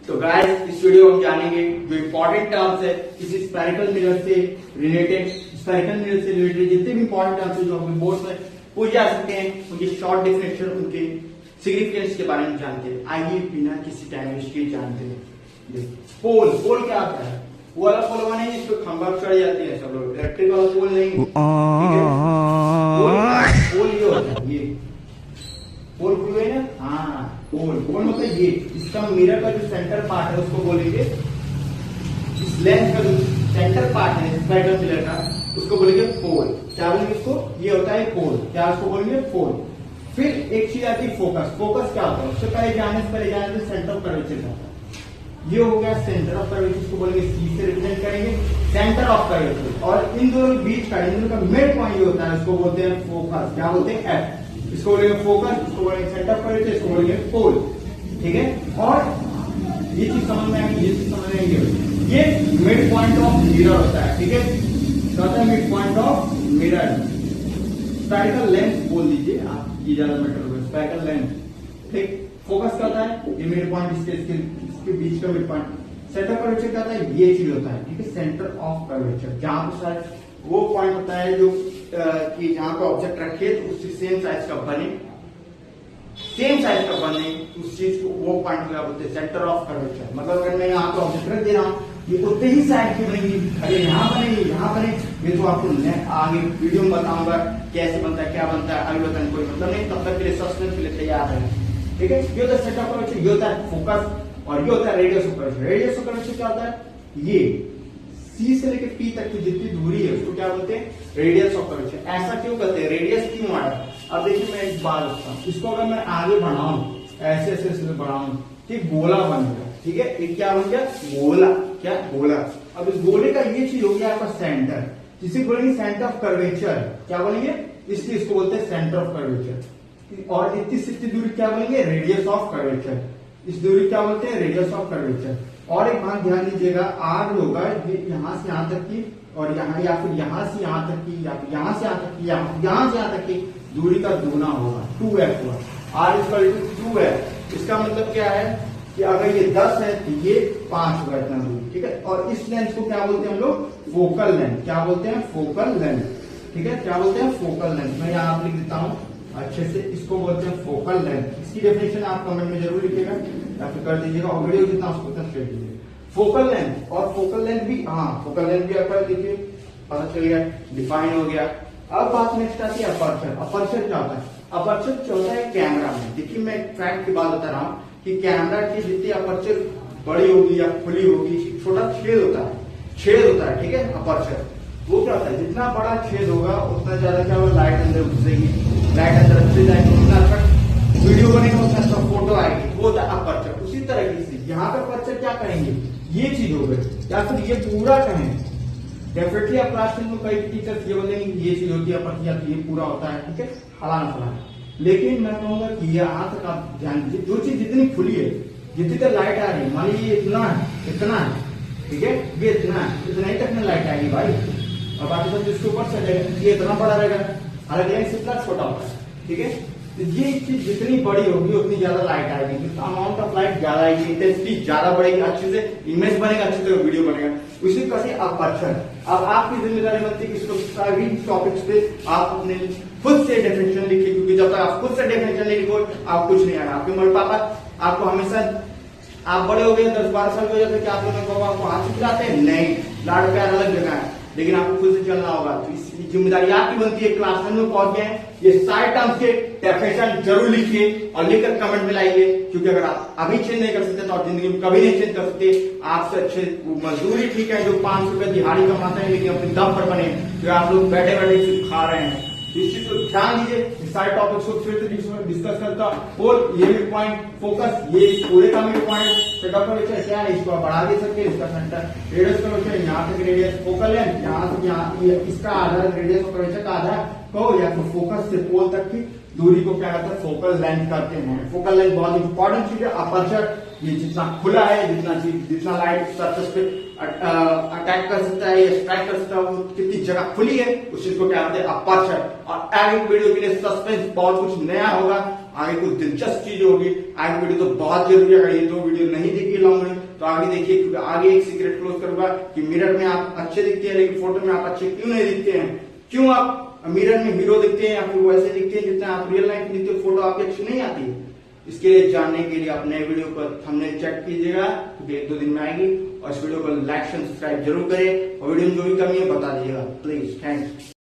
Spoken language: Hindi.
तो गाइस इस वीडियो में हम जानेंगे जो इंपॉर्टेंट टर्म्स है किसी स्फेरिकल मिरर से रिलेटेड जितने भी इंपॉर्टेंट टर्म्स है जो अपने बोर्ड में पूछ जा सकते हैं, उनकी शॉर्ट डेफिनेशन, उनके सिग्निफिकेंस के बारे में जानते हैं। आइए बिना किसी टाइम वेस्ट किए जानते हैं। पोल क्या होता है? वो वाला पोल वाला नहीं जिसपे खंभा चढ़ जाती है सब लोग, इलेक्ट्रिक वाला पोल नहीं, ठीक है? पोल ये होता है, ये पोल हुए ना, हाँ पोल मतलब ये, इसका मिरर का जो सेंटर पार्ट है उसको बोलेंगे, इस लेंस का जो सेंटर पार्ट है स्फेरिकल मिरर का उसको बोलेंगे पोल। क्या बोलेंगे इसको? ये होता है पोल। क्या उसको बोलेंगे? पोल। फिर एक चीज आती है फोकस। फोकस क्या होता है? उससे पहले जाने सेंटर ऑफ कर्वेचर होता है। ये हो गया सेंटर ऑफ कर्वेचर, इसको बोलेंगे सी से रिप्रेजेंट करेंगे, सेंटर ऑफ कर्वेचर। और इन दोनों के बीच का, इन दोनों का मिड पॉइंट होता है, उसको बोलते हैं फोकस। क्या बोलते हैं? एफ। इसको बोलेंगे फोकस, इसको बोलेंगे सेंटर ऑफ कर्वेचर, इसको बोलेंगे पोल। ठीक है? और ये चीज समझ में आएगी, ये चीज समझ में आएगी। ये मिड पॉइंट ऑफ मिरर होता है। ठीक है? होता है mid point of mirror. Spherical length बोल दीजिए आप, ये ज्यादा मैटर होगा। Spherical length. ठीक? फोकस क्या होता है? ये मिड पॉइंट, इसके बीच का mid point. Centre of curvature क्या होता है? ये चीज होता है। ठीक है? सेंटर ऑफ कर्वेचर, जहां पर शायद वो पॉइंट होता है जो कि जहां पे ऑब्जेक्ट रखे तो उससे सेम साइज का बने, उस चीज को वो पॉइंट क्या बोलते हैं? Centre of curvature. मतलब अगर मैं यहाँ पे ऑब्जेक्ट रख दे रहा हूँ, ये उतने ही साइड की बनेगी, अगर यहाँ बने, ये तो आपको आगे वीडियो में बताऊंगा कैसे बनता है, क्या बनता है, आगे बताने कोई मतलब नहीं। तब तक के लिए सस्पेंस के लिए तैयार है। ठीक है? ये होता है सेंटर ऑफ कर्वेचर, ये होता है फोकस, और ये होता है radius of curvature. Radius of curvature क्या होता है? ये सी से लेकर पी तक की जितनी दूरी है उसको क्या बोलते हैं? Radius of curvature. ऐसा क्यों कहते हैं? रेडियस क्यों आया? अब देखिए मैं एक बात बताता हूँ, इसको अगर मैं आगे बढ़ाऊं, ऐसे बढ़ाऊं, ठीक, गोला बनेगा। ठीक है? एक क्या बन गया? गोला। क्या? गोला। अब इस गोले का ये चीज हो गया आपका सेंटर, जिसे बोलेंगे सेंटर ऑफ कर्वेचर। क्या बोलेंगे? इसलिए इसको बोलते हैं सेंटर ऑफ कर्वेचर। और इतनी दूरी क्या बोलेंगे? Radius of curvature. इस दूरी क्या बोलते हैं? Radius of curvature. और एक बात ध्यान दीजिएगा, आर होगा यहां से यहां तक की, और यहाँ या फिर यहां से यहां तक की, या फिर यहां से यहां तक की, यहां से यहां तक की दूरी का गुना होगा, 2f हुआ। R equal to 2f। इसका मतलब क्या है कि अगर ये 10 है तो ये 5 होगा इतना दूरी। ठीक है? और इस लेंथ को क्या बोलते हैं हम लोग? Focal length. क्या बोलते हैं? Focal length. ठीक है? क्या बोलते हैं? Focal length. मैं यहाँ लिख देता हूँ अच्छे से, इसको बोलते हैं फोकल लेंथ। इसकी डेफिनेशन आप कमेंट में जरूर लिखिएगा या फिर कर दीजिएगा, और वीडियो जितना उसको उतना शेयर कीजिए। फोकल लेंथ, और फोकल लेंथ भी, हाँ फोकल लेंथ भी आपका देखिए पता चल गया, डिफाइन हो गया। अब बात नेक्स्ट आती है अपर्चर। अपर्चर क्या होता है? अपर्चर जो होता है कैमरा में, देखिए मैं फैक्ट की बात बता रहा हूँ कि कैमरा की जितनी अपर्चर बड़ी होगी या खुली होगी, छोटा छेद होता है। ठीक है? अपर्चर वो क्या होता है? जितना बड़ा छेद होगा उतना ज्यादा क्या होगा? लाइट अंदर घुसेगी, लाइट अंदर घुसे जाएगी, उतना अच्छा वीडियो बनेगा, उतना अच्छा फोटो आएगी। वो होता है अपर्चर। उसी तरह की यहाँ पे अपर्चर क्या करेंगे? ये चीज हो गई, या फिर ये पूरा कहें। डेफिनेटली आप क्लास में कई टीचर्स ये बोलेंगे ये चीज होती है अपर्चर, या तो ये पूरा होता है। ठीक है? फलाना। लेकिन मैं कहूंगा कि यहाँ तक आप ध्यान दीजिए, जो चीज जितनी खुली है, जितनी तक लाइट आ रही है, मान लीजिए इतना है, ठीक है, ये इतना ही तक में लाइट आएगी भाई, और बाकी सब जिसके ऊपर से ये इतना बड़ा रहेगा, हालांकि लेंस इतना छोटा होता है। ठीक है? तो ये चीज जितनी बड़ी होगी उतनी ज्यादा लाइट आएगी, जितना अमाउंट ऑफ लाइट ज्यादा आएगी, इंटेंसिटी ज्यादा बढ़ेगी, अच्छे से इमेज बनेगा, अच्छी तरह वीडियो बनेगा। उसी तरह से अपर्चर। अब आपकी जिम्मेदारी बनती है कि इसको सभी टॉपिक्स पे आप अपने खुद से डेफिनेशन लिखिए, क्योंकि जब तक आप खुद से डेफिनेशन नहीं लिखोगे आप कुछ नहीं आएगा। आपके मम्मी पापा आपको हमेशा, आप बड़े हो गए 10-12 साल हो जाते, क्या आपके मम्मी पापा आपको हाथ खिलाते हैं? नहीं, लाड़ प्यार अलग जगह है, लेकिन आपको खुद से चलना होगा। तो इसकी जिम्मेदारी आपकी बनती है। क्लास में पहुंच गए, ये सारे टर्म्स के डेफिनेशन जरूर लिखिए और लिखकर कमेंट में लाइए, क्योंकि अगर आप अभी चेंज नहीं कर सकते तो आप जिंदगी में कभी नहीं चेंज कर सकते। आपसे अच्छे मजदूरी ठीक है जो 500 रुपए दिहाड़ी कमाते हैं, लेकिन अपने दम पर बने, जो आप लोग बैठे बैठे सिर्फ खा रहे हैं। इस चीज को ध्यान दीजिए। सारे टॉपिक्स को फिर से डिस्कस करता और ये मिड पॉइंट, फोकस, ये पूरे का mid point, centre of curvature क्या है, इसको आप बढ़ा दे सकते हैं, इसका सेंटर, रेडियस कर्वेचर यहाँ तक रेडियस, फोकल लेंथ यहाँ से यहाँ, इसका आधार रेडियस ऑफ कर्वेचर का आधार कहो, या तो फोकस से पोल तक की दूरी को क्या कहते हैं? फोकल लेंथ करते हैं। फोकल लेंथ बहुत इंपॉर्टेंट चीज है। अपर्चर, ये जितना खुला है, जितना लाइट सरफेस पे अटैक कर सकता है या स्ट्राइक कर सकता है, वो कितनी जगह खुली है, उस चीज को क्या कहते हैं? अपर्चर। और आगे वीडियो के लिए सस्पेंस, बहुत कुछ नया होगा, आगे कुछ दिलचस्प चीज होगी। आगे वीडियो तो बहुत जरूरी है, अगर ये दो वीडियो नहीं देखी लॉन्ग आगे एक सीक्रेट क्लोज करूंगा कि मिरर में आप अच्छे दिखते हैं लेकिन फोटो में आप अच्छे क्यों नहीं दिखते हैं, क्यों आप मिरर में हीरो दिखते हैं या फिर वैसे दिखते हैं जितना आप रियल लाइफ में दिखते हो, फोटो आपकी अच्छी नहीं आती है। इसके लिए जानने के लिए आप नए वीडियो पर थंबनेल चेक कीजिएगा क्योंकि 1-2 दिन में आएगी, और इस वीडियो को लाइक सब्सक्राइब जरूर करें और वीडियो में जो भी कमी है बता दीजिएगा प्लीज। थैंक्स।